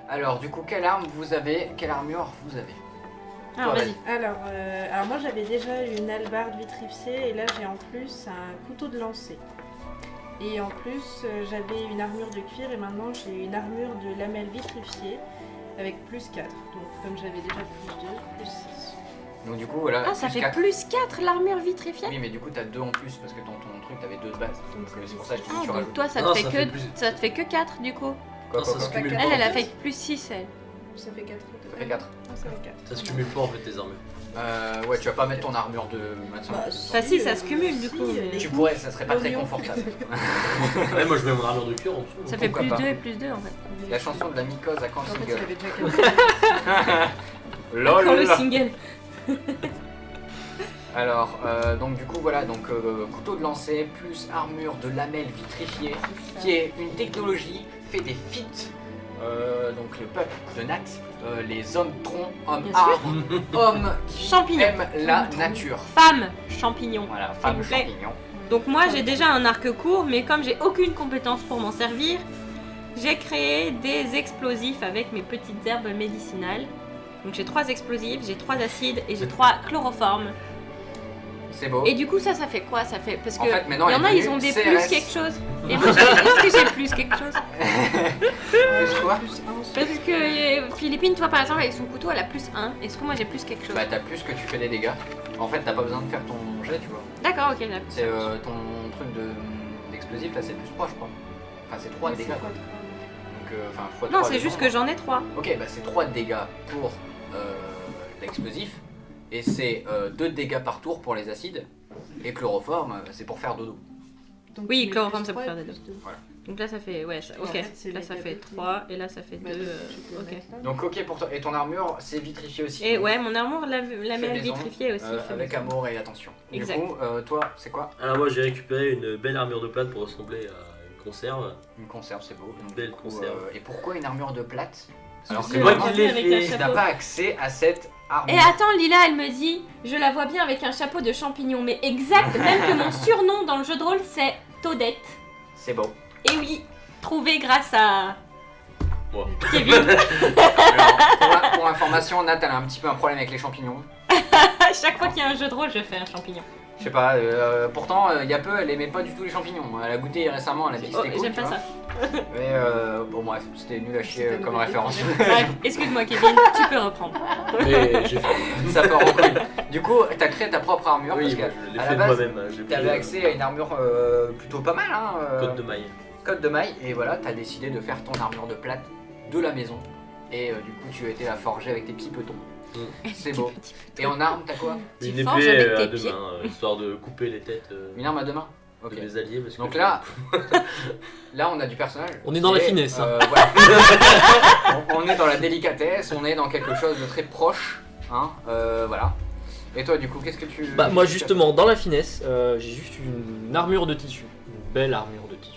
Alors, du coup, quelle arme vous avez? Quelle armure vous avez? Alors Toi, vas-y. Alors moi j'avais déjà une hallebarde vitrifiée et là j'ai en plus un couteau de lancer. Et en plus j'avais une armure de cuir et maintenant j'ai une armure de lamelles vitrifiée avec plus 4. Donc comme j'avais déjà plus 2, plus 6. Donc, du coup, voilà. Ah, ça plus fait 4. plus 4 l'armure vitrifiée. Oui, mais du coup, t'as 2 en plus parce que ton truc, t'avais 2 de base. Donc, c'est pour ça que je te dis, Ah, tu donc rajoutes. toi ça te Non, fait ça que fait plus. ça te fait que 4 du coup. Quoi, Non, ça quoi, se quoi. cumule Elle pas. elle en a fait. fait plus 6 elle. Ça fait 4 Ça fait 4. Non, ça fait 4. Ça se cumule pas en fait tes armures. Ouais, tu vas pas mettre ton armure de médecin. Bah, si, ça se cumule, du coup, mais- Tu pourrais, ça serait pas très L'oignon. confortable. Ouais, moi je mets mon armure de cuir en dessous. Ça fait Pourquoi plus pas. 2 et plus 2 en fait. La chanson de la mycose à quand En le fait, single. il avait déjà 4. Encore le LOL. single. Alors, donc du coup voilà, donc couteau de lancer plus armure de lamelles vitrifiée, qui est une technologie fait des feats. Donc le peuple de Nat, les hommes troncs, hommes Bien sûr. arbres, hommes qui Champignons. aiment la nature. Femme champignon. Voilà, femme vous plaît. champignon. Donc moi j'ai déjà un arc court, mais comme j'ai aucune compétence pour m'en servir, j'ai créé des explosifs avec mes petites herbes médicinales. Donc j'ai 3 explosifs, j'ai 3 acides et j'ai 3 chloroformes. C'est beau. Et du coup ça fait quoi? Ça fait parce En que fait, maintenant, il y en a elle est ils ont des devenue plus CRS. quelque chose. Et moi est-ce que j'ai plus quelque chose? Plus quoi? Parce que Philippine, toi par exemple avec son couteau elle a plus 1. Est-ce que moi j'ai plus quelque chose? Bah t'as plus que tu fais des dégâts. En fait t'as pas besoin de faire ton jet, tu vois. D'accord, ok, d'accord. C'est ton truc d'explosif là, c'est plus 3 je crois. Enfin c'est 3 de dégâts quoi. Donc enfin fois Non, 3 c'est juste que j'en ai 3. Ok, bah c'est 3 de dégâts pour l'explosif, et c'est 2 de dégâts par tour pour les acides, et chloroforme, c'est pour faire dodo. Oui, chloroforme, ça peut faire des deux. Donc là ça fait, ouais, ça- En ok. fait, c'est Là les ça quatre fait autres. 3 et là ça fait 2. Ok. Donc ok pour toi, et ton armure c'est vitrifié aussi. Et ouais, mon armure la Fait mêle maison, vitrifiée aussi. fait avec maison. amour et attention. Exact. Du coup, toi c'est quoi? Alors moi j'ai récupéré une belle armure de plate pour ressembler à une conserve. Une conserve, c'est beau. Donc, Belle du coup, conserve. Et pourquoi une armure de plate? Alors Parce que que moi normalement, qui l'ai avec fait, un tu n'as chapeau. pas accès à cette armure. Et attends, Lila, elle me dit, je la vois bien avec un chapeau de champignon, mais exact, même que mon surnom dans le jeu de rôle c'est Toadette. C'est beau. Et oui, trouvé grâce à Moi. Kevin. Alors, pour information, Nat elle a un petit peu un problème avec les champignons. À chaque fois qu'il y a un jeu de rôle, je fais un champignon. Je sais pas, pourtant il y a peu elle aimait pas du tout les champignons. Elle a goûté récemment, elle a dit que Oh, c'était cool. j'aime tu pas vois. ça. Mais bon bref, c'était nul à chier C'était comme une référence. Bref, excuse-moi Kevin, tu peux reprendre. Mais j'ai fait. Ça part en couille. Du coup, t'as créé ta propre armure Oui, parce moi, que je l'ai à fait la de base, moi-même. J'ai pris, t'avais accès à une armure plutôt pas mal, hein. Côte de maille. Côte de maille, et voilà, t'as décidé de faire ton armure de plate de la maison. Et du coup, tu as été la forger avec tes petits petons. C'est beau. Et en arme, t'as quoi? Tu Une forges épée avec à tes deux pieds. mains, histoire de couper les têtes Une arme à deux mains. de Ok. mes alliés. Parce que Donc je- là, là, on a du personnage. On est dans la Et, finesse, hein. voilà. on est dans la délicatesse, on est dans quelque chose de très proche. Hein, voilà. Et toi, du coup, qu'est-ce que tu. Bah moi justement dans la finesse, j'ai juste une armure de tissu, une belle armure de tissu.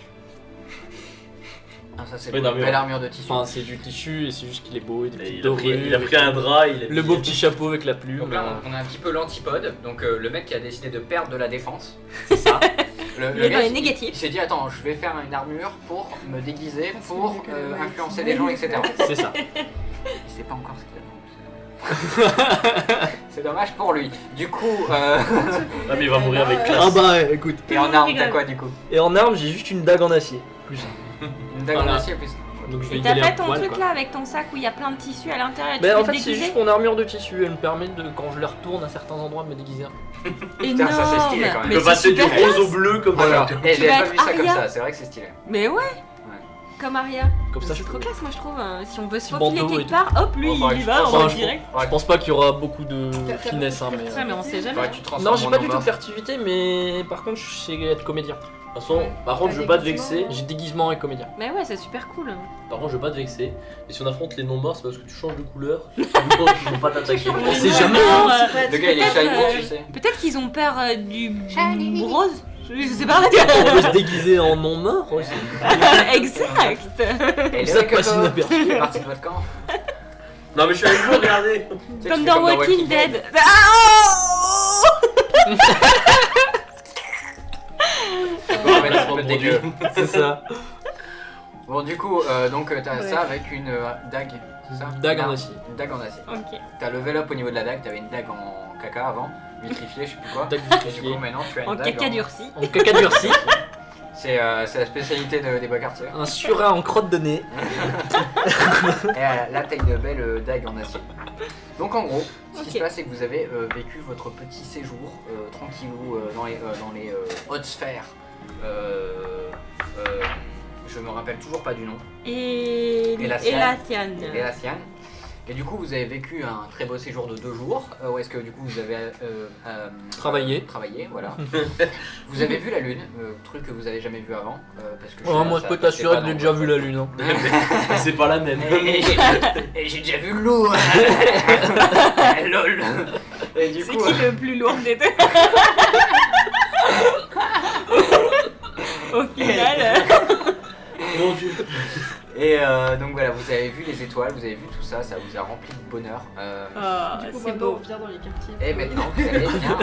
Ah, ça, c'est Ouais, une d'armure. belle armure de tissu. Enfin c'est du tissu et c'est juste qu'il est beau, et des Et petites il a pris, dorures, il a pris un drap, il a le beau petit chapeau avec la plume. Donc là, on a un petit peu l'antipode. Donc le mec qui a décidé de perdre de la défense. C'est ça. Il est dans gars, les il négatifs. s'est dit attends, je vais faire une armure pour me déguiser, pour influencer les gens, etc. C'est ça. Il sait pas encore ce qu'il a. C'est dommage pour lui. Du coup, Ah mais il va mourir avec classe. Ah bah écoute. et en arme, t'as quoi du coup? Et en arme j'ai juste une dague en acier. Plus. Une dague en Voilà. acier plus. Donc je vais Et y t'as aller pas à ton poil, truc quoi. là avec ton sac où il y a plein de tissus à l'intérieur et tu Mais peux en te fait c'est déguiser juste mon armure de tissu, elle me permet de quand je la retourne à certains endroits de me déguiser. Putain, ça, c'est stylé, quand même. Il Mais peut c'est passer du super rose classe. au bleu comme Voilà. ça. Et Tu j'avais vas pas être vu ça comme Arya. ça, c'est vrai que c'est stylé. Mais ouais, comme Aria. Comme ça C'est je trop peux. classe moi je trouve. Si on veut se Petit faufiler bandeau et quelque tout. part, hop lui Oh, faudrait il que y tu va transformes, en je direct. Je pense pas qu'il y aura beaucoup de finesse hein, mais. Ouais mais on sait jamais. Faudrait que tu transformes Non j'ai en pas du tout de homard. furtivité mais par contre je sais être comédien. De toute façon, par contre, je veux pas te vexer. J'ai déguisement et comédien. Mais ouais c'est super cool. Par contre, je veux pas te vexer. Et si on affronte les non-morts, c'est parce que tu changes de couleur. Sinon, ils vont pas t'attaquer. On sait jamais. Non, Le gars il est peut-être, shiny, tu sais. Peut-être qu'ils ont peur du rose. Je sais pas. On peut se déguiser en non-mort aussi. Exact. Et Ça les passe Coco, inaperçu. c'est parti de votre camp. Non, mais je suis avec vous, regardez. Tu sais, Comme tu dans fais Walking Dead. Ah, oh On va mettre un peu de dégueu. C'est ça. Bon, du coup, donc t'as Ouais. ça avec une dague, c'est ça? Dague en acier. Une dague en acier. Ok. T'as level up au niveau de la dague, t'avais une dague en caca avant, vitrifiée, je sais plus quoi. Dague Et du vitrifiée. coup, maintenant tu as une En dague caca durci. En caca durci. C'est la spécialité des bois quartiers. Un surin en crotte de nez. Et là, t'as une belle dague en acier. Donc en gros, ce qui Ok. se passe, c'est que vous avez vécu votre petit séjour tranquillou dans les hautes sphères. Je me rappelle toujours pas du nom. Et la Tiane. Et la sienne. Et du coup, vous avez vécu un très beau séjour de 2 jours. Où est-ce que du coup vous avez Travaillé. Travaillé, voilà. Vous avez vu la lune, truc que vous avez jamais vu avant. Parce que Oh, moi je ça peux passait t'assurer pas que j'ai dans déjà votre- vu la lune. Hein. C'est pas la même. Et j'ai déjà vu le loup. Lol. Et du C'est coup, qui le plus lourd des deux? Au final. Mon dieu. et donc voilà, vous avez vu les étoiles, vous avez vu tout ça, ça vous a rempli de bonheur. Oh, Du coup, c'est maintenant, on beau. revient dans les captifs. Et maintenant, vous allez bien.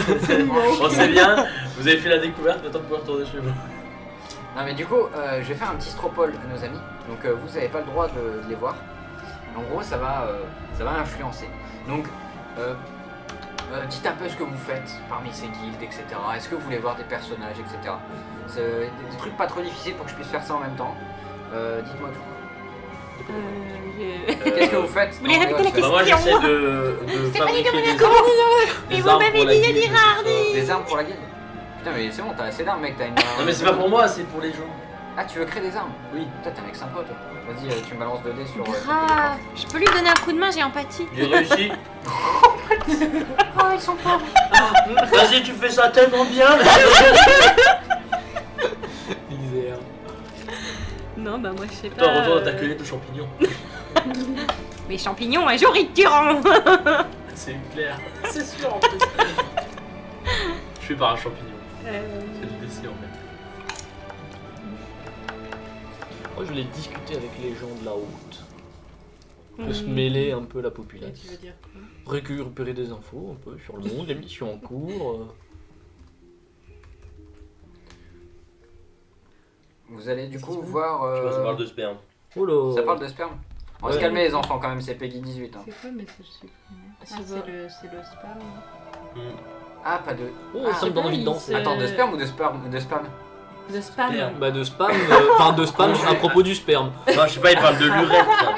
Bon, c'est bien, vous avez fait la découverte, maintenant vous pouvez retourner chez vous. Non mais du coup, je vais faire un petit stropole à nos amis. Donc vous n'avez pas le droit de les voir. En gros, ça va influencer. Donc, dites un peu ce que vous faites parmi ces guildes, etc. Est-ce que vous voulez voir des personnages, etc. C'est des trucs pas trop difficiles pour que je puisse faire ça en même temps. Dites-moi tout. Qu'est-ce que vous faites? Vous voulez dans les répéter la hautes Bah, moi question? j'essaie de fabriquer des Mais vous armes m'avez pour la dit guilde, Girardi. tout ça. Des armes pour la guilde? Putain mais c'est bon, t'as assez d'armes mec, t'as une... Non mais c'est pas pour moi, c'est pour les gens. Ah tu veux créer des armes? Oui. Putain t'es un mec sympa toi. Vas-y tu me balances 2 dés sur... Grave. Je peux lui donner un coup de main, j'ai empathie. J'ai réussi. Oh, ils sont pauvres. Vas-y, tu fais ça tellement bien. Misère. Non, bah moi je sais pas. Attends, retourne dans ta cueillette de champignons. Mais champignons, un jour ils te tueront. C'est clair. C'est sûr en plus. Je suis par un champignon. C'est le décès en fait. Moi je voulais discuter avec les gens de la haute. De se mêler un peu la Et tu population. veux dire quoi? Récupérer des infos un peu sur le monde, les missions en cours. Vous allez du coup voir... Tu vois, ça parle de sperme. Oh là. Ça parle de sperme? On va se Ouais. calmer les enfants quand même, c'est Peggy 18. Hein. C'est quoi le message supprimé? Ah, C'est c'est le spam. Hmm. Ah pas de... Oh, Ah, ça me donne envie de danser. Attends, de sperme ou de sperme? De sperme? De spam. Sperme. Bah de spam, enfin de spam à propos du sperme. Non, je sais pas, il parle de l'urètre.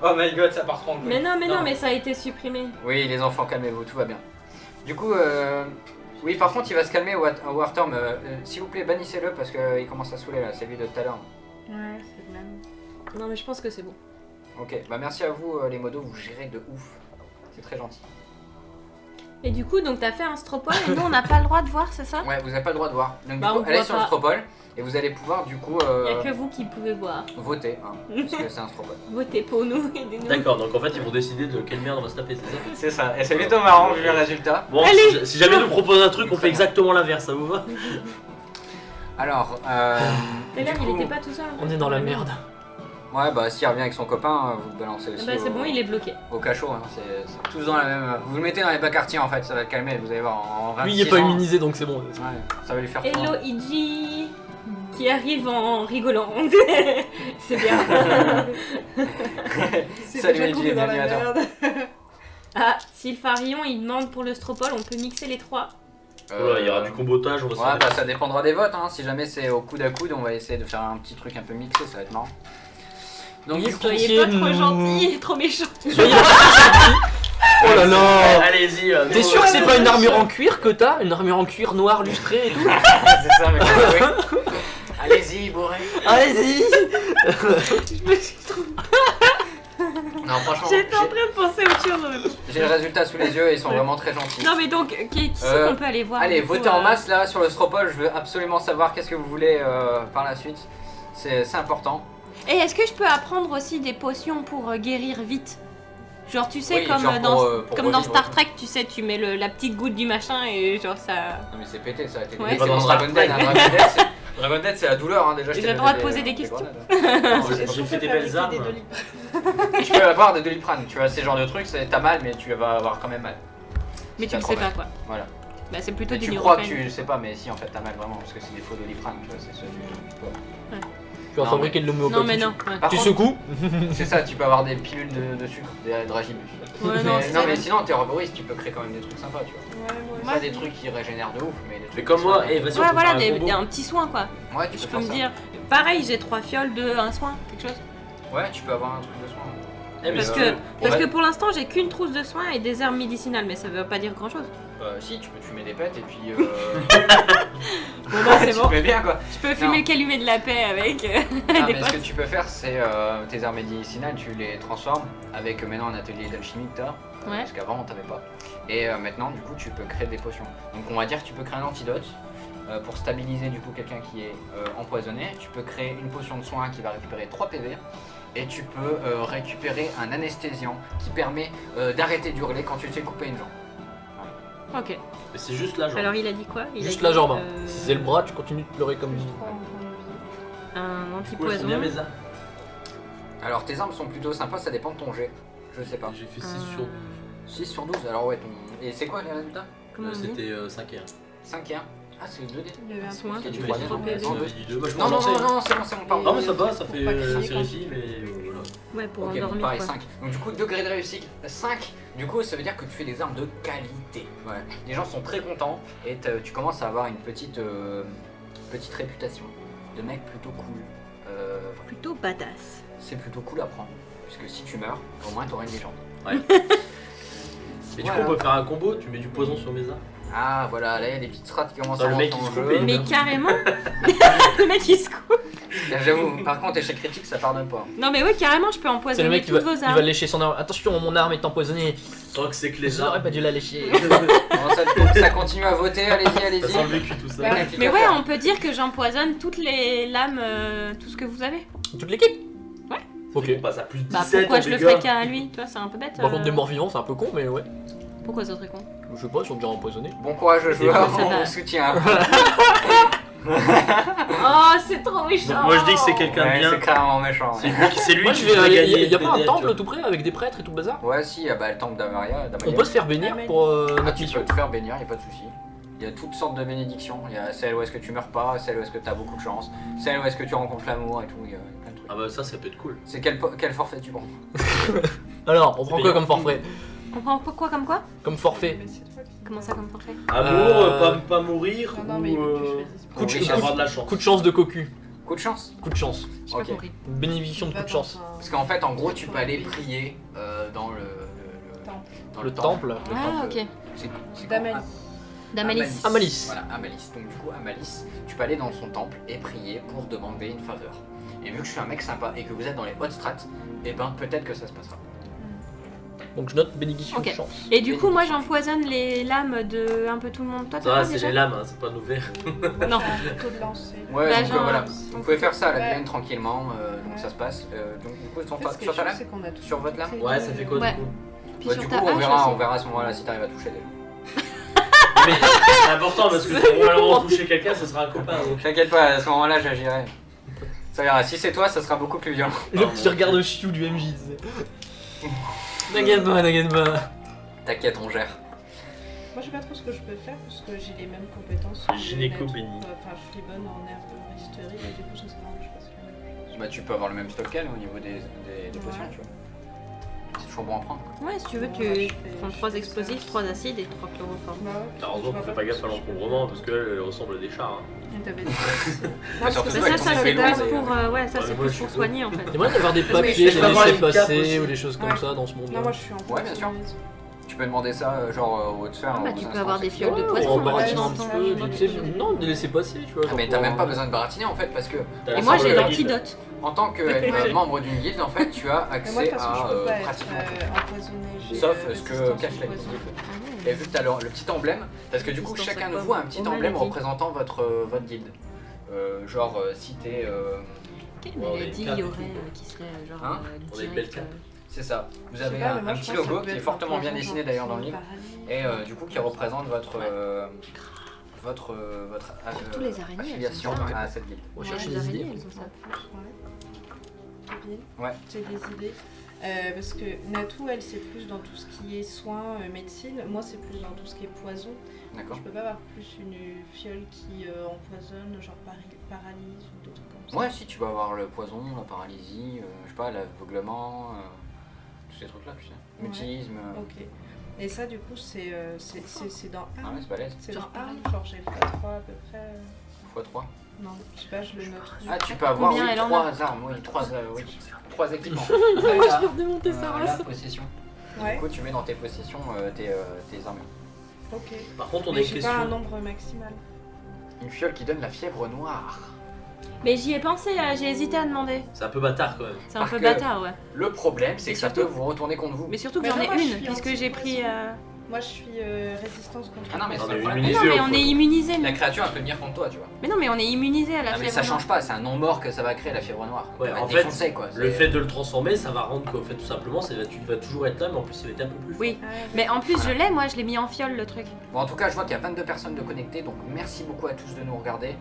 Oh my god, ça part trop en couille. Mais non, Non. mais ça a été supprimé. Oui, les enfants, calmez-vous, tout va bien. Du coup, oui, par contre, il va se calmer au Wartorm. S'il vous plaît, bannissez-le parce qu'il commence à saouler là, c'est lui de tout à l'heure. Ouais, c'est le même. Non, mais je pense que c'est bon. Ok, bah merci à vous, les modos, vous gérez de ouf. C'est très gentil. Et du coup, donc t'as fait un stropole et nous on n'a pas le droit de voir, c'est ça? Ouais, vous n'avez pas le droit de voir. Donc, Bah, du coup, on allez voit sur le pas. Stropole et vous allez pouvoir, du coup, Il n'y a que vous qui pouvez voir. voter. Hein, parce que c'est un Stropole. Votez pour nous, aidez-nous. D'accord, donc en fait, ils vont décider de quelle merde on va se taper, c'est ça? C'est ça, et c'est plutôt marrant vu le résultat. Bon, Allez. si jamais nous propose un truc, on fait exactement l'inverse, ça vous va? Alors, Et là, du il coup- était pas tout seul. On est dans la merde. Ouais, bah s'il revient avec son copain, vous le balancez aussi Bah c'est bon, il est bloqué. au cachot. Hein. C'est tous dans la même. Vous le mettez dans les bas quartiers en fait, ça va le calmer. Vous allez voir en 26 Lui il est pas ans, immunisé donc c'est bon. Ouais, ça va lui faire Hello trop. Iji qui arrive en rigolant. C'est bien. C'est Salut, déjà Eddie, qu'on est dans la l'animateur. merde. Ah, Sylpharion, il demande pour le stropole, on peut mixer les trois. Oh là, il y aura du combotage, on va se Ouais, faire bah des- ça dépendra des votes. Hein. Si jamais c'est au coude à coude, on va essayer de faire un petit truc un peu mixé, ça va être marrant. Donc, du coup, Soyez pas trop nous- gentil, trop méchant. Soyez gentils. Oh là là. Allez-y, T'es nous, sûr que c'est pas une armure en cuir que t'as? Une armure en cuir noir lustré et tout? c'est ça, mec. Oui. Allez-y, bourré. Allez-y. Je me suis trompée. Non, franchement, J'étais en train de penser à autre chose. j'ai le résultat sous les yeux et ils sont vraiment très gentils. Non mais donc, qui c'est qu'on peut aller voir Allez, du coup, votez en masse là sur le Stropole. Je veux absolument savoir qu'est-ce que vous voulez par la suite. C'est important. Et est-ce que je peux apprendre aussi des potions pour guérir vite? Genre tu sais Oui, comme, genre dans, pour comme dans revivre. Star Trek, tu sais, tu mets la petite goutte du machin et genre ça... Non mais c'est pété, ça a été. Ouais, c'est c'est dans bon. Dragon Dead. Hein. Dragon Dead, c'est la douleur hein, déjà. je J'ai t'ai le donné droit de poser des questions. grenades. J'ai Est-ce qu'on fait peut des belles fabriquer armes. des doliprane? Tu peux avoir des Doliprane, tu vois, ces genres de trucs, t'as mal, mais tu vas avoir quand même mal. Mais tu t'as le trop sais mal. pas quoi. Voilà. Bah c'est plutôt Mais du tu crois que Nurofen. tu sais pas, mais si en fait t'as mal vraiment, parce que c'est des faux Doliprane, tu vois, c'est ceux du. Tu vas Non, fabriquer de l'homéopathie. Non, mais non. Ouais. Par Tu contre, secoues. c'est ça, tu peux avoir des pilules de sucre, des dragibus. Ouais, Mais, c'est non, ça. mais sinon, t'es herboriste, tu peux créer quand même des trucs sympas, tu vois. Ouais, moi Pas aussi. des trucs qui régénèrent de ouf, mais des trucs. Mais comme qui moi, sont- vas-y, on Ouais, peut faire voilà, un combo. un petit soin quoi. Ouais, tu Je peux peux me faire ça. dire, pareil, j'ai 3 fioles de un soin, quelque chose. Ouais, tu peux avoir un truc de soin. Eh, mais Parce c'est- que, parce ouais. que pour l'instant, j'ai qu'une trousse de soins et des herbes médicinales, mais ça veut pas dire grand chose. Si, tu peux te fumer des pètes et puis. Bon, bah, c'est tu bon. fais bien quoi. Je peux fumer Non. le calumet de la paix avec Ah, des mais ce que potes. tu peux faire, c'est tes herbes médicinales, tu les transformes avec maintenant un atelier d'alchimie que t'as. Ouais. Parce qu'avant, on t'avait pas. Et maintenant, du coup, tu peux créer des potions. Donc, on va dire que tu peux créer un antidote pour stabiliser du coup quelqu'un qui est empoisonné. Tu peux créer une potion de soin qui va récupérer 3 PV. Et tu peux récupérer un anesthésiant qui permet d'arrêter d'hurler quand tu te fais couper une jambe. Ok. Mais c'est juste là, genre. Alors, il a dit quoi? Il a Juste dit, la jambe. Si c'est le bras, tu continues de pleurer comme Plus ça. 3 en point de vie. Un Du coup, elles sont anti-poison. bien mes armes. Alors, tes armes sont plutôt sympas, ça dépend de ton jet. Je sais pas. J'ai fait 6 sur 12. 6 sur 12, alors ouais, ton. Et c'est quoi les résultats? Comment on dit? C'était 5 et 1. 5 et 1. Ah, c'est 2D. Il y avait un Soin. truc Tu qui m'as était dit trop non, PV. non, J'avais dit 2. Bah, je peux Non, en non, lancer. non, non, c'est bon, pardon. Non, mais ça va, ça fait Faut pas crier c'est quand réussi, mais voilà. Ouais, pour Ok, donc endormir pareil, quoi. 5. Donc du coup, degré de réussite 5. Du coup, ça veut dire que tu fais des armes de qualité. Ouais. Les gens sont très contents et tu commences à avoir une petite réputation de mec plutôt cool. Plutôt badass. C'est plutôt cool à prendre. Puisque si tu meurs, au moins t'auras une légende. Et du coup, Voilà. on peut faire un combo, tu mets du poison sur mes armes. Ah voilà, là il y a des petites strates qui commencent Ça, à le mec, rentrer il en se jeu. coupe et- Mais carrément. Le mec il se coupe. J'avoue, par contre, échec critique, ça pardonne pas. Non mais oui, carrément, je peux C'est le empoisonner mec qui toutes va, vos il va armes. lécher son arme. Attention, mon arme est empoisonnée. Tant que c'est que les J'aurais armes. pas dû la lécher. Bon, ça continue à voter, allez-y, Ça allez-y. sent le vécu tout ça. Bah, Mais ouais, on peut dire que j'empoisonne toutes les lames, tout ce que vous avez. Toute l'équipe. Ouais. Ok. On passe à plus de 17. Bah pourquoi je le dégâts. ferais qu'à lui? Tu vois, c'est un peu bête. Par contre, des morts vivants, c'est un peu con, mais ouais. Pourquoi ça serait con? Je sais pas, ils sont déjà empoisonnés. Bon courage aux joueurs, Ça on va. vous soutient. Oh, c'est trop méchant. Donc, moi je dis que c'est quelqu'un de Ouais, bien. c'est carrément méchant. C'est c'est lui Moi, qui je vais. fait gagner. Y a pas un TDF, temple tu vois. tout près avec des prêtres et tout le bazar? Ouais, si, le temple d'Amaria. On peut se faire bénir Ah, pour Ah, notre tu mission. peux te faire bénir, y a pas de souci. Il y a toutes sortes de bénédictions. Il y a celle où est-ce que tu meurs pas, celle où est-ce que tu as beaucoup de chance, celle où est-ce que tu rencontres l'amour et tout. Il y a plein de trucs. Ah bah ça peut être cool. C'est quel forfait tu prends? Alors, on prend quoi comme forfait? On prend quoi comme quoi? Comme forfait. Mais c'est toi qui- Comment ça comme forfait? Amour, pas mourir Non, non, mais il ou veut que je choisisse. Coup de Oui, chance. avoir de la chance. Coup de chance de cocu. Coup de chance. Coup de chance. J'ai pas Ok. compris. Une bénédiction de coup de chance. Parce qu'en fait, en gros, tu peux aller prier dans le temple. Ah, ok. C'est quoi? D'Amalie. D'Amalis. Amalis. Voilà, Amalis. Donc du coup, Amalis, tu peux aller dans son temple et prier pour demander une faveur. Et vu que je suis un mec sympa et que vous êtes dans les hautes strates, et ben peut-être que ça se passera. Donc je note bénédiction Ok. de chance. Et du coup, moi j'empoisonne les lames de un peu tout le monde. Toi, Ça t'as va, pas c'est déjà? les lames, hein, c'est pas nos verres. Non. Un couteau de lancer. Ouais, Bah, donc genre, voilà. si Vous on pouvez fait- faire ça à la Ouais. vienne tranquillement, donc Ouais. ça se passe. Donc du coup, En fait, ce qui est sur ta chiant, lame. c'est qu'on a tous Sur votre lame. pris Ouais, deux- ça fait quoi Ouais. du coup? Puis Bah, sur du ta coup, hache on aussi. verra à ce moment-là si t'arrives à toucher déjà. Mais c'est important parce que pour vraiment toucher quelqu'un, ce sera un copain. Donc. T'inquiète pas, à ce moment-là, j'agirai. Ça verra. Si c'est toi, ça sera beaucoup plus violent. Le petit regard de chiou du MJ. T'inquiète pas, t'inquiète pas. T'inquiète, on gère. Moi, je sais pas trop ce que je peux faire parce que j'ai les mêmes compétences. Gynéco Net. béni. Enfin, je suis bonne en herboristerie, mais du coup, je sais pas, je sais pas si je Bah, tu peux avoir le même stock qu'elle au niveau des potions, Ouais. tu vois. C'est toujours bon à prendre. Quoi. Ouais, si tu veux, Ouais, tu je prends fais 3 ça. explosifs, 3 acides et 3 chloroformes. Bah ouais, Heureusement qu'on fait pas gaffe à l'encombrement parce qu'elle ressemble à des chars. Hein. Et t'avais dit ça. Mais surtout, Mais ouais, ça, ton ça effet c'est lourd, plus et- pour, ouais, ça Ouais, c'est moi, plus je pour suis soigner en fait. J'aimerais avoir des Mais papiers, je des peux avoir laisser une cape passer aussi. ou des choses comme Ouais. ça dans ce monde. Non, moi, je suis en Ouais, bien sûr. poissonneuse. Tu peux demander ça, genre, au haut de fer. Ah bah, aux tu peux instances avoir des et- fioles de Ouais, poisson. on Ouais, baratine un ouais, petit ouais, peu, ouais, tu sais, ouais. non, de laisser passer, tu vois. Ah, genre mais t'as pour, même pas besoin de baratiner en fait, parce que T'as Et la moi sorte j'ai de la guilde. l'antidote. en tant que membre d'une guilde, en fait, tu as Mais accès moi, de toute façon, je à peux pas être pratiquement tout. empoisonnée. J'ai, Sauf ce que résistance cache au la poison. guilde. Et vu que tu as le petit emblème, parce que du coup, Résistance chacun à de quoi? vous a un petit Aux emblème maladies. représentant votre guilde. Genre, si t'es. Quelle Ouais, on a une maladie il carte y et aurait tout. qui serait genre Hein On a une belle direct, carte. C'est ça. Vous Je sais avez pas, mais un moi, je petit pense que ça logo peut qui est être fortement un bien poison, dessiné genre, d'ailleurs dans le qui livre. paralyse. Et du coup, qui représente votre Surtout les araignées, elles affiliation sont ça. à cette guilde. On Ouais, cherche les des araignées, idées. elles ont ça. Kevin. Ouais. J'ai des idées. Parce que Natou, elle, c'est plus dans tout ce qui est soins, médecine. Moi, c'est plus dans tout ce qui est poison. D'accord. Je peux pas avoir plus une fiole qui empoisonne, genre paralyse ou des trucs comme ça. Ouais, si tu vas avoir le poison, la paralysie, je sais pas, l'aveuglement, tous ces trucs là, tu sais. Ouais. Mutisme. Ok. Et ça, du coup, c'est dans Ah ouais, Arme. c'est balèze. C'est dans Genre Arme, genre j'ai x3 à peu près. x3. Non, je sais pas, je le note. Ah, tu peux avoir Combien oui, elle en 3 armes, oui, 3 équipements. Je peux redémonter sa La race. possession. Ouais, Du coup, tu mets dans tes possessions tes armures. ok. Par contre, on a Mais une j'ai pas un question. nombre maximal. Une fiole qui donne la fièvre noire. Mais j'y ai pensé là, j'ai hésité à demander. C'est un peu bâtard quand même. C'est un Parce peu que- bataire, ouais. Le problème, c'est Et que ça surtout- peut vous retourner contre vous. Mais surtout que Mais j'en non, ai moi, je une, suis puisque j'ai pris. anti-poison. Moi, je suis résistance contre. Ah non, mais le c'est On est pas le Mais problème. non, immunisé mais au on est poison. immunisé. La créature, elle peut venir contre toi, tu vois. Mais non, mais on est immunisé à la Ah, fièvre mais ça noire. change pas, c'est un non mort que ça va créer la fièvre noire. Ouais, Elle va en te fait, défoncer, quoi. Le C'est- fait de le transformer, ça va rendre qu'en fait, tout simplement, tu vas toujours être là, mais en plus, il va être un peu plus fort. Oui. Ah ouais, Mais en plus, je l'ai, moi, je l'ai mis en fiole le truc. Bon, en tout cas, je vois qu'il y a 22 personnes de connectées, donc merci beaucoup à tous de nous regarder.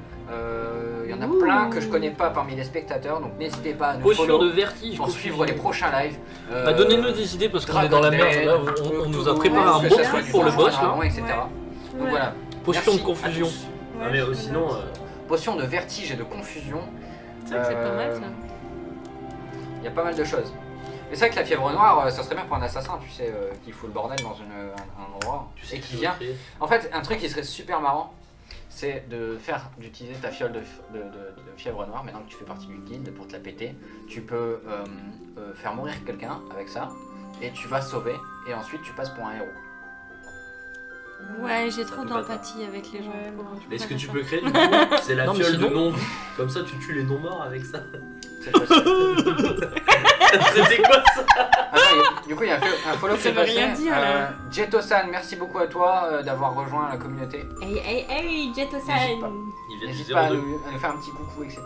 Il y en a Ouh. plein que je connais pas parmi les spectateurs, donc n'hésitez pas à nous Potion follow de vertige. pour suivre les prochains lives. Bah, donnez-nous des idées parce qu'on est dans la merde. Là, on nous a préparé un que bon ça soit truc du pour le Donjon boss là. Dragon, etc. Ouais. Donc Ouais. voilà. Potion de Merci à confusion. tous. Ah, ouais, mais je sinon, note. Potion de vertige et de confusion. C'est vrai que c'est pas mal ça. Il y a pas mal de choses. Mais c'est vrai que la fièvre noire, ça serait bien pour un assassin, tu sais, qui fout le bordel dans un endroit tu sais et que qui tu vient. vas créer. En fait, un truc qui serait super marrant, c'est d'utiliser ta fiole de fièvre noire, maintenant que tu fais partie du guild, pour te la péter. Tu peux faire mourir quelqu'un avec ça, et tu vas sauver, et ensuite tu passes pour un héros. Ouais, j'ai trop peut pas d'empathie avec les gens. Ouais, pour- non. je peux Mais ce pas que faire tu ça. peux créer, du coup, c'est la Non, mais fiole de sinon- non-vie. Comme ça, tu tues les non-morts avec ça. C'est possible. C'était quoi ça? Attends, du coup, il y a un follow qui Ça est veut passé. rien dire, là. Jeto-san, merci beaucoup à toi d'avoir rejoint la communauté. Hey, hey, hey, N'hésite Jeto-san. pas. Il vient du N'hésite pas à 02. nous faire un petit coucou, etc.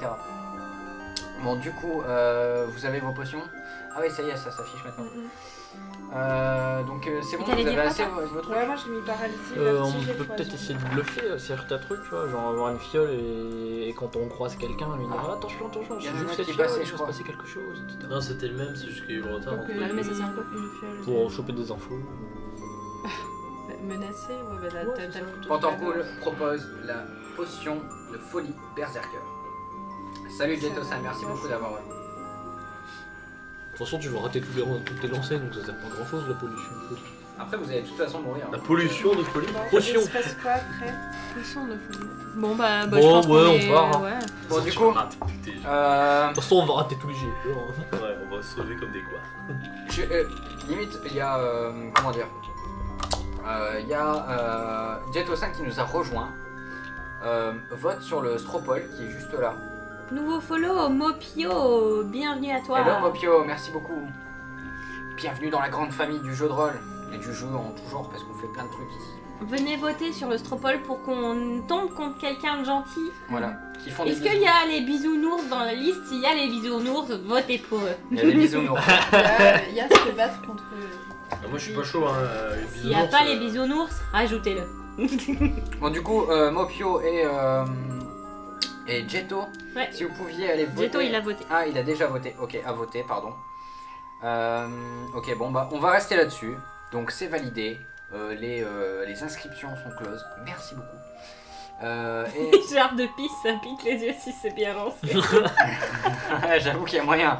Bon, du coup, vous avez vos potions. Ah oui, ça y est, ça s'affiche maintenant. Donc c'est bon, Et t'allais vous avez dire assez quoi, votre Ouais, moi j'ai mis paralysie, On vertige et peut peut-être poison. essayer de bluffer certains trucs, tu vois, genre avoir une fiole et quand on croise quelqu'un, lui dire Ah. attention, attention, Il y a j'ai un juste mec cette qui fiole, passait, il je va se crois. passer quelque chose, etc. Non, c'était le même, c'est juste qu'il y a eu le retard. Donc, Ouais, mais ça, c'est un peu- une fiole. Pour choper des infos. Menacé, ouais, bah là, Ouais, t'as c'est le ça. couteau. Pantorcool propose la potion de folie berserker. Salut Ça Jeto-san, va, merci ça, beaucoup ça d'avoir. De toute façon, tu vas rater toutes les lancers, donc ça sert pas grand chose la pollution. Après, vous allez de toute façon mourir. La pollution de folie. Bon, Potion. il se passe quoi après? Potion de folie. Bon, bah, Bon, je pense ouais, qu'on on est- part, hein. ouais. Bon, Ça, du tu coup, rates tous tes jeux. De toute façon, on va rater tous les jets. hein. Ouais, on va se sauver comme des quoi. limite, il y a. Comment dire il y a Jeto-san qui nous a rejoint. Vote sur le Stropole qui est juste là. Nouveau follow, Mopio. Bienvenue à toi. Hello Mopio, merci beaucoup. Bienvenue dans la grande famille du jeu de rôle et du jeu en tout genre parce qu'on fait plein de trucs ici. Venez voter sur le Stropole pour qu'on tombe contre quelqu'un de gentil. Voilà, qui font des Est-ce bisous. qu'il y a les bisounours dans la liste? S'il y a les bisounours, votez pour eux. Il y a des bisounours. Il y a se battre contre. Ah, moi, je suis pas chaud, hein. Les S'il n'y a bisounours, pas les bisounours, rajoutez-le. Bon du coup, Mopio et Jeto, Ouais. si vous pouviez aller voter. Jeto, il a voté. Ah, il a déjà voté. Ok, a voté, pardon. Ok, bon bah on va rester là-dessus. Donc c'est validé. Les inscriptions sont closes. Merci beaucoup. Et Genre de pisse, ça pique les yeux si c'est bien lancé. j'avoue qu'il y a moyen.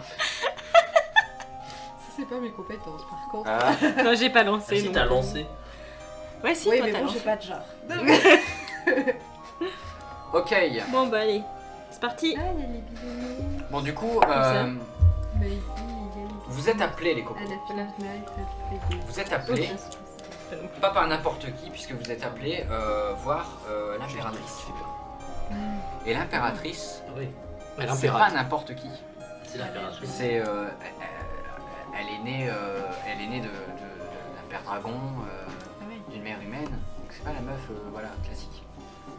Ça, c'est pas mes compétences par contre. Ah, Non, j'ai pas Ah, lancé. si non. t'as lancé. Ouais, si, Oui, toi mais t'as bon, lancé. j'ai pas de genre. ok. Bon, bah allez, c'est parti. Ah, il y a les bisounours. Bon du coup, ça. Mais il y a les vous êtes appelés les copains. À la finale, Vous êtes appelés, pas par n'importe qui, puisque vous êtes appelés voir l'impératrice. Et l'impératrice, Ah oui, Elle c'est pas n'importe qui. c'est l'impératrice. C'est, elle est née d'un père dragon, d'une mère humaine. Donc c'est pas la meuf, voilà, classique.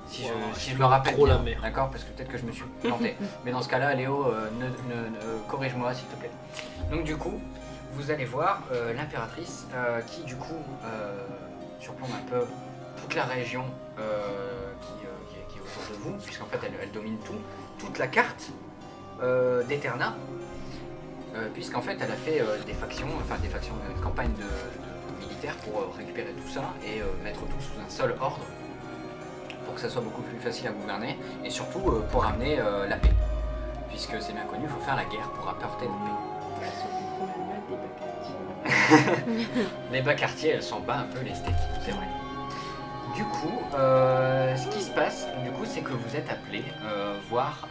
Si Wow, je me rappelle trop bien, la mère. d'accord, parce que peut-être que je me suis planté. Mais dans ce cas-là, Léo, corrige-moi s'il te plaît. Donc du coup, vous allez voir l'impératrice qui du coup surplombe un peu toute la région qui est autour de vous, puisqu'en fait elle domine toute la carte d'Eterna. puisqu'en fait elle a fait une campagne de militaire pour récupérer tout ça et mettre tout sous un seul ordre pour que ça soit beaucoup plus facile à gouverner et surtout pour amener la paix. Puisque c'est bien connu, il faut faire la guerre pour apporter la paix. Les bas quartiers, elles s'en bat un peu l'esthétique, c'est vrai. Du coup, ce qui se passe, c'est que vous êtes appelé voir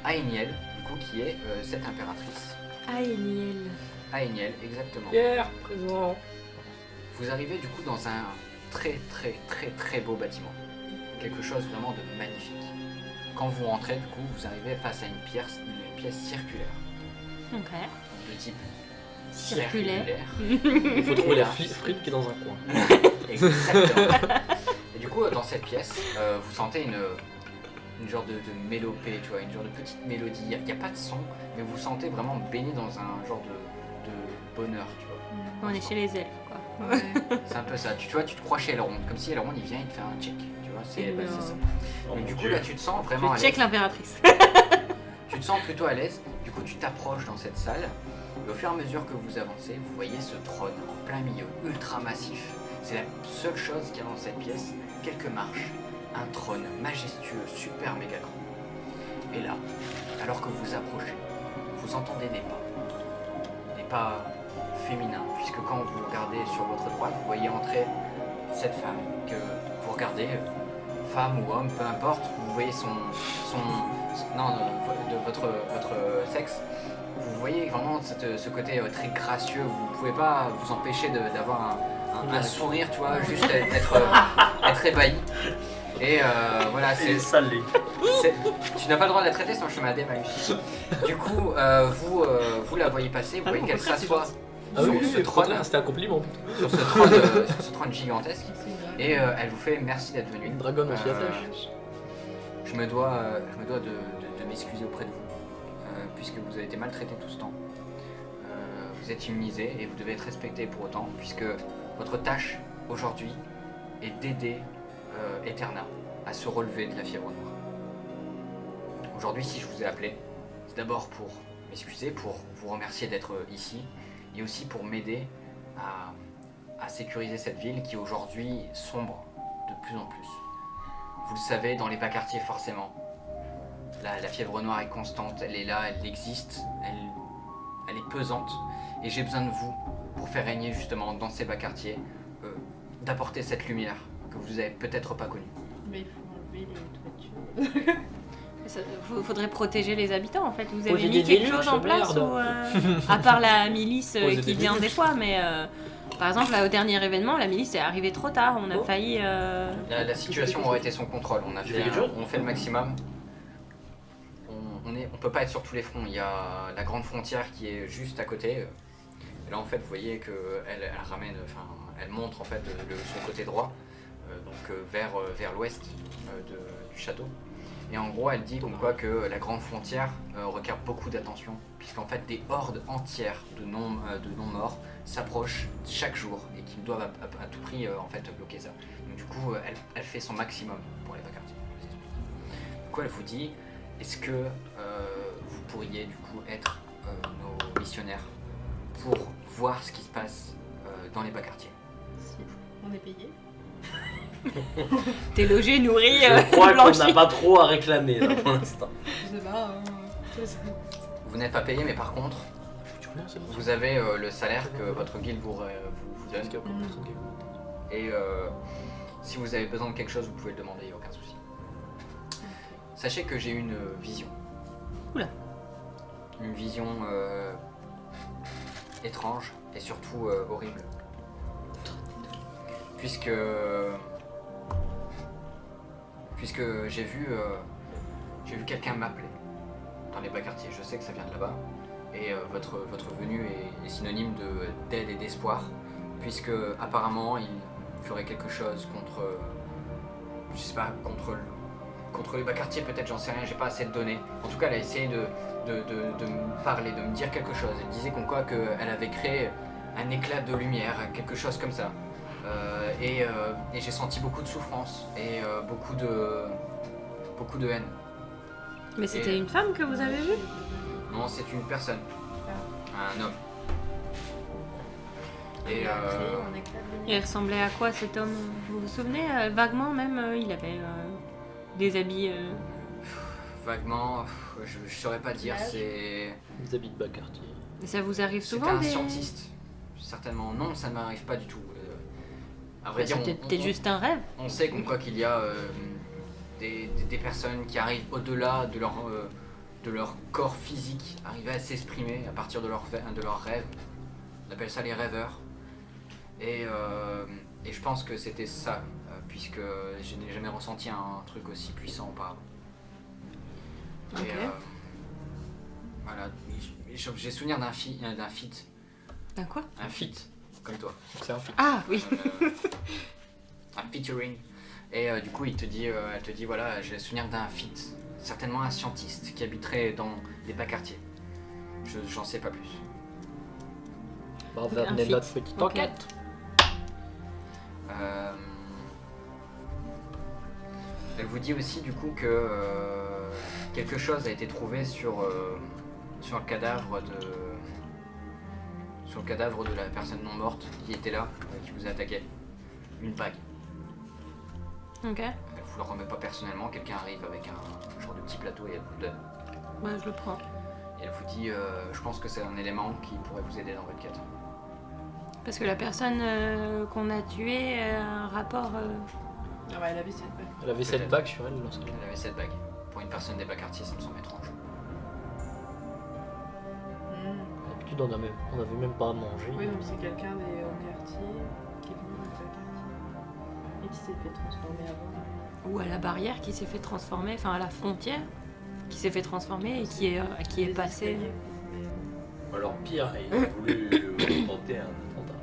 Aeniel, du coup, qui est cette impératrice. Aeniel. Aeniel, exactement. Pierre, présent. Vous arrivez du coup dans un très beau bâtiment. Quelque chose vraiment de magnifique. Quand vous rentrez, du coup, vous arrivez face à une pièce circulaire. Ok. De type Circulaire. Il faut trouver Et la là, frite qui est dans un coin. Exactement. Et du coup, dans cette pièce, vous sentez une genre de mélopée, tu vois, une genre de petite mélodie. Il n'y a pas de son, mais vous sentez vraiment baigné dans un genre de bonheur, tu vois. On est chez les elfes, quoi. Ouais. C'est un peu ça. Tu vois, tu te crois chez Elrond, comme si Elrond il vient, il te fait un check, tu vois. C'est ça. Oh Mais mon du coup, Dieu. là, tu te sens vraiment à Je check l'aise. l'impératrice. Tu te sens plutôt à l'aise. Du coup, tu t'approches dans cette salle. Et au fur et à mesure que vous avancez, vous voyez ce trône en plein milieu, ultra massif. C'est la seule chose qu'il y a dans cette pièce. Quelques marches, un trône majestueux, super méga grand. Et là, alors que vous approchez, vous entendez des pas féminins, puisque quand vous regardez sur votre droite, vous voyez entrer cette femme que vous regardez, femme ou homme, peu importe, vous voyez de votre sexe. Vous voyez vraiment ce côté très gracieux, vous pouvez pas vous empêcher d'avoir un sourire, tu vois, juste être ébahi. Et voilà, C'est salé. tu n'as pas le droit de la traiter, sinon je te mets un dé malus. Du coup, vous la voyez passer, vous voyez qu'elle s'assoit Ah sur oui, ce oui, trône, c'était un compliment. sur ce trône gigantesque, et elle vous fait merci d'être venu. Une dragonne aussi Euh, attache. Je me dois de m'excuser auprès de vous, puisque vous avez été maltraité tout ce temps. Vous êtes immunisé et vous devez être respecté pour autant, puisque votre tâche aujourd'hui est d'aider Eterna à se relever de la fièvre noire. Aujourd'hui, si je vous ai appelé, c'est d'abord pour m'excuser, pour vous remercier d'être ici, et aussi pour m'aider à sécuriser cette ville qui aujourd'hui sombre de plus en plus. Vous le savez, dans les bas quartiers, forcément, la fièvre noire est constante, elle est là, elle existe, elle est pesante, et j'ai besoin de vous pour faire régner justement dans ces bas quartiers, d'apporter cette lumière que vous avez peut-être pas connue. Mais il faut enlever les toitures. Faudrait protéger les habitants en fait. Vous avez Poser mis des quelque Velux, chose en place merde. ou à part la milice Poser qui des vient Velux. des fois, mais par exemple là, au dernier événement, la milice est arrivée trop tard. On a Oh. failli. La situation aurait été son contrôle, on a Tu fait, fais quelque chose on fait le maximum. On peut pas être sur tous les fronts, il y a la grande frontière qui est juste à côté. Et là en fait vous voyez qu'elle ramène, enfin elle montre en fait son côté droit, vers l'ouest du château. Et en gros elle dit comme quoi que la grande frontière requiert beaucoup d'attention, puisqu'en fait des hordes entières de non-morts s'approchent chaque jour et qu'ils doivent à tout prix en fait bloquer ça. Donc du coup elle fait son maximum pour les vacances. Du coup elle vous dit, est-ce que vous pourriez du coup être nos missionnaires pour voir ce qui se passe dans les bas quartiers? Si, on est payé. T'es logé, nourri, Je crois qu'on blanchi. n'a pas trop à réclamer là, pour l'instant. Je sais pas. C'est- Vous n'êtes pas payé, mais par contre Tu connais, c'est bon. vous avez le salaire que votre guilde vous donne. Parce qu'il y a beaucoup de personnes qui écoutent. Et si vous avez besoin de quelque chose, vous pouvez le demander, il n'y a aucun souci. Sachez que j'ai eu une vision. Oula. Une vision étrange et surtout horrible. Puisque j'ai vu quelqu'un m'appeler dans les bas quartiers. Je sais que ça vient de là-bas. Et votre venue est synonyme d'aide et d'espoir. Puisque apparemment il ferait quelque chose contre, je sais pas, contre les bas quartiers, peut-être, j'en sais rien, j'ai pas assez de données. En tout cas, elle a essayé de me parler, de me dire quelque chose. Elle disait comme quoi qu'elle avait créé un éclat de lumière, quelque chose comme ça. Et j'ai senti beaucoup de souffrance et beaucoup de haine. Mais c'était une femme que vous avez vue? Non, c'est une personne. Un homme. Et Il a créé un éclat de Il lumière. ressemblait à quoi cet homme? Vous vous souvenez vaguement même il avait des habits. vaguement, je saurais pas dire, L'âge. c'est... Des habits de bas quartier. Et ça vous arrive C'était souvent un des... scientiste. Certainement. Non, ça ne m'arrive pas du tout. À vrai dire, C'était peut-être juste un rêve. on sait comme quoi qu'il y a des personnes qui arrivent au-delà de leur corps physique, arrivent à s'exprimer à partir de leurs rêves. On appelle ça les rêveurs. Et je pense que c'était ça, puisque je n'ai jamais ressenti un truc aussi puissant auparavant. Ok. Et voilà, j'ai souvenir d'un feat, D'un quoi? un feat, comme toi. C'est un film. Ah oui. Un featuring. Et du coup, elle te dit voilà, j'ai le souvenir d'un feat, certainement un scientiste qui habiterait dans les bas quartiers. J'en sais pas plus. Bah, on va Un mener fit. notre petite Ok. enquête. Elle vous dit aussi du coup que quelque chose a été trouvé sur le cadavre de la personne non morte qui était là, qui vous a attaqué. Une bague. Ok. Elle vous le remet pas personnellement, quelqu'un arrive avec un genre de petit plateau et elle vous le donne. Bah je le prends. Et elle vous dit je pense que c'est un élément qui pourrait vous aider dans votre quête. Parce que la personne qu'on a tuée a un rapport. Ah ouais, elle avait cette bague. Elle avait cette Peut-être. bague sur elle lorsqu'elle. Elle avait cette bague. Pour une personne des bas quartiers, ça me semble étrange. D'habitude, on avait même pas à manger. Oui, donc c'est quelqu'un des hauts quartiers qui est venu dans le quartier et qui s'est fait transformer avant. Ou à la barrière qui s'est fait transformer, enfin à la frontière qui s'est fait transformer et qui est Les passé. escaliers, mais, Alors pire, il a voulu tenter un attentat.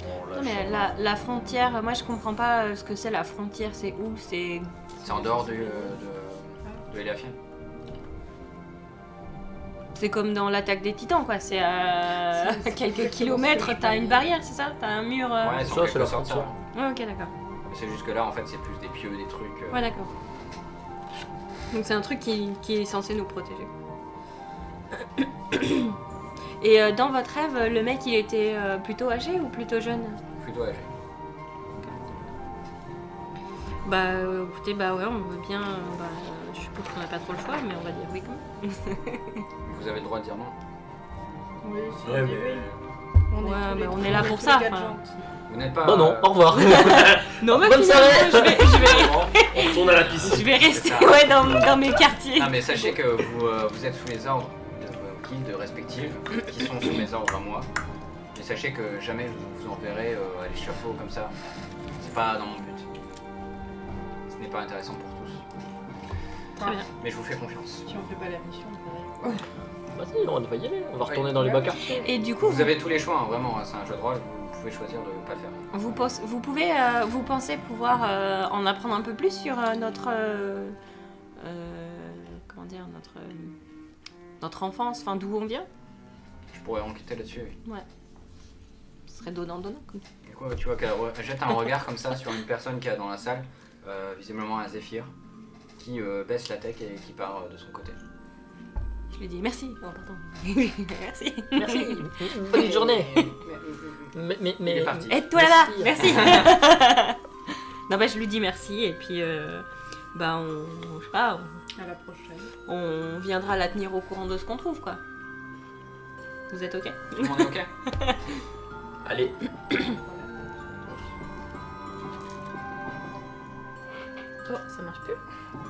En Non mais lâchant- la frontière, moi je comprends pas ce que c'est la frontière, c'est où? C'est. C'est en dehors de Eliafien. C'est comme dans l'attaque des titans quoi, c'est à C'est quelques exactement ce que kilomètres, je t'as voulais une dire. barrière, c'est ça? T'as un mur. Ouais, ça, en c'est quelque la sorte, frontière. ça. Ouais, ok d'accord. C'est juste que là, en fait, c'est plus des pieux, des trucs. Ouais d'accord. Donc c'est un truc qui est censé nous protéger. Et dans votre rêve, le mec il était plutôt âgé ou plutôt jeune? Plutôt âgés. Bah écoutez, bah ouais, on veut bien. Bah, je suppose qu'on n'a pas trop le choix, mais on va dire oui quand même. Vous avez le droit de dire non. Oui, si Ouais, on dit mais. oui. On Ouais, tous les mais on trois- est là tous pour les ça, quatre enfin. gentils. Vous n'êtes pas. Oh non, au revoir. Non mais Bonne finalement, soirée. je On retourne à la piscine. vais rester C'est ça. ouais, dans mes quartiers. Non, mais sachez que vous êtes sous les ordres de vos guildes respectives, qui sont sous mes ordres à moi. Mais sachez que jamais je vous enverrai à l'échafaud comme ça. C'est pas dans mon but. Ce n'est pas intéressant pour tous. Très bien. Mais je vous fais confiance. Si on fait pas la mission, on verra. Vas-y, on va y aller. On va retourner Ouais. dans les bas quartiers. Et du coup, Vous avez tous les choix, hein, vraiment, hein, c'est un jeu de rôle, vous pouvez choisir de ne pas le faire. vous pensez pouvoir en apprendre un peu plus sur notre comment dire notre enfance, enfin d'où on vient. Je pourrais enquêter là-dessus, oui. Ce serait donnant. Du coup, tu vois qu'elle jette un regard comme ça sur une personne qui est dans la salle, visiblement un Zéphyr, qui baisse la tête et qui part de son côté. Je lui dis merci. Oh pardon. Merci. Merci. Bonne journée. Mais Il est parti. Aide-toi là. Merci. Non bah je lui dis merci et puis bah je sais pas, À la prochaine. on viendra la tenir au courant de ce qu'on trouve quoi. Vous êtes ok? Tout le monde est ok? allez. Oh ça marche plus.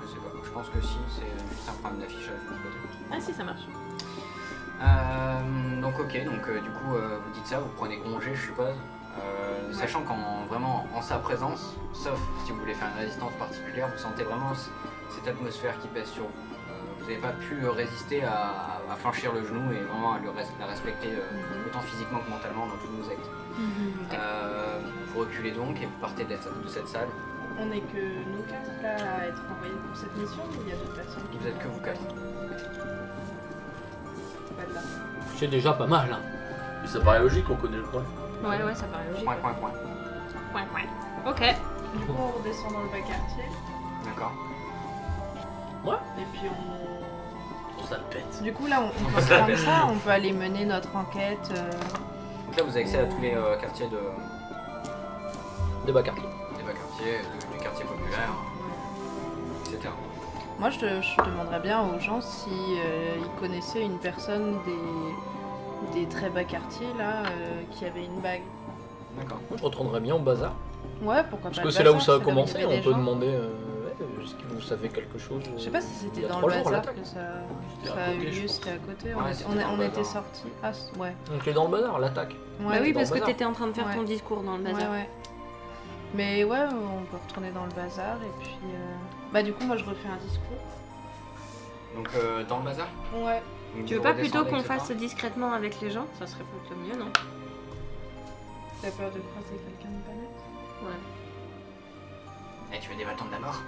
Je sais pas, je pense que si, c'est juste un problème d'affichage de mon côté. Ah si ça marche. Donc ok, donc du coup vous dites ça, vous prenez congé je suppose, sachant qu'en vraiment en sa présence, sauf si vous voulez faire une résistance particulière, vous sentez vraiment cette atmosphère qui pèse sur vous. Vous n'avez pas pu résister à franchir le genou et vraiment à la respecter autant physiquement que mentalement dans tous vos actes. Vous reculez donc et vous partez de cette salle. On n'est que nous quatre là à être envoyés pour cette mission ou il y a d'autres personnes qui Vous êtes que vous quatre. Pas de là. C'est déjà pas mal. Hein. Et ça paraît logique, on connaît le coin. Ouais ça paraît logique. Point. Ok. Du coup, on redescend dans le bas quartier D'accord. et puis on. On sale bête. Du coup, là, on peut prendre ça, on peut aller mener notre enquête. Donc là, vous avez accès à tous les quartiers Des bas quartiers. des bas quartiers, du quartier populaire, etc. Moi, je demanderais bien aux gens si ils connaissaient une personne des très bas quartiers, là, qui avait une bague. D'accord. Moi, je retournerais bien au bazar. Ouais, pourquoi Parce pas que le c'est là où bazar, ça a c'est là où il y commencé. avait On des peut gens. demander est-ce que vous savez quelque chose. Je sais pas si il c'était y a dans 3 le jours, bazar l'attaque. que ça C'était à a eu côté, lieu, je c'était à côté. Ouais, c'était dans On le était bazar. sortis. Ah, ouais. Donc, c'est dans le bazar, l'attaque. Ouais, Bah oui, dans parce le que bazar. t'étais en train de faire ton Ouais. discours dans le bazar. Ouais. Mais ouais, on peut retourner dans le bazar et puis. Bah, du coup, moi, je refais un discours. Donc dans le bazar. Ouais. Donc, Tu veux vous pas plutôt redescendez, qu'on etc. fasse discrètement avec les gens? Ça serait plutôt mieux, non? T'as peur de croiser quelqu'un de pas net? Ouais. Eh, tu veux des bâtons de la mort?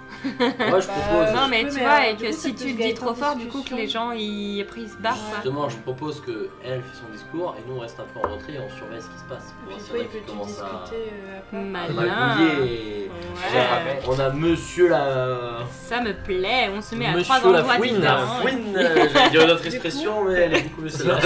Moi, je propose. Non, mais peux, tu mais, vois, et du que coup, si c'est tu plus le dis gagner trop en fort, du coup, que discussion. les gens ils se barrent, quoi. Justement, je propose que elle fait son discours et nous on reste un peu en retrait et on surveille ce qui se passe. Pour voir Puis s'il toi, y en a il qui peut-tu commencent à discuter après? Malin. magouiller. Ouais. On a monsieur la. Ça me plaît, on se met à Monsieur 3 la endroits fouine. différents. La fouine, j'allais dire une autre expression, mais elle est beaucoup mieux celle-là.